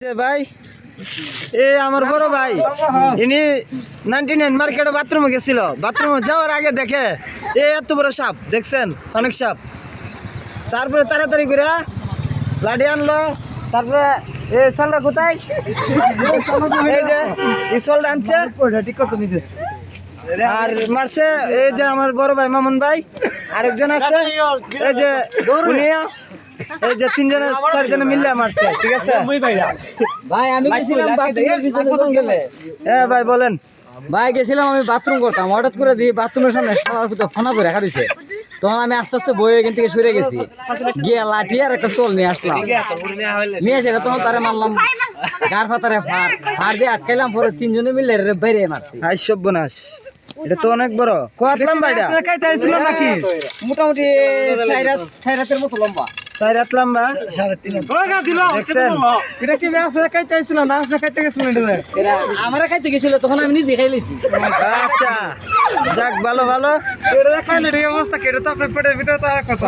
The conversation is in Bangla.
ভাই এ আমার বড় ভাই ইনি 99 মার্কেটে বাথরুমে গেছিল। বাথরুমে যাওয়ার আগে দেখে এ এত বড় সাপ দেখছেন, অনেক সাপ। তারপরে তাড়াতাড়ি করে লাঠি আনলো। তারপরে এ সলটা কোথায়, এই যে এই সলটা আনছে আর মারছে। এই যে আমার বড় ভাই মামুন ভাই, আরেকজন আছে এই যে উনিও, এই যে তিনজনে চারজনে মিলে মারছে। ঠিক আছে ভাই, আমি গেছিলাম বাথরুমের পিছনে জঙ্গলে। হ্যাঁ ভাই বলেন। ভাই গেছিলাম, আমি বাথরুম করতাম, হঠাৎ করে দিয়ে বাথরুমের সামনে সবার ভিতর ফোনা ধরে রাখা দিছে। তখন আমি আস্তে আস্তে বই এখান থেকে সরে গেছি, গিয়ে লাঠি আর একটা চোল নিয়ে আসলাম। নিয়ে এসে তখন তারে মারলাম, গার ফাতারে ফার দিয়ে আটকাইলাম। পরে তিনজনে মিলে বাইরে মারছি। হাই সর্বনাশ, এটা তো অনেক বড়। কত লম্বা এটা? মোটামুটি 4 রাতের মতো লম্বা। 4 রাত লম্বা। দেখছেন আমারে খাইতে গেছিল, তখন আমি নিজে খাই লেছি। আচ্ছা যাক, ভালো ভালো। অবস্থা কেটে তো আপনার পেটের ভিতরে কথা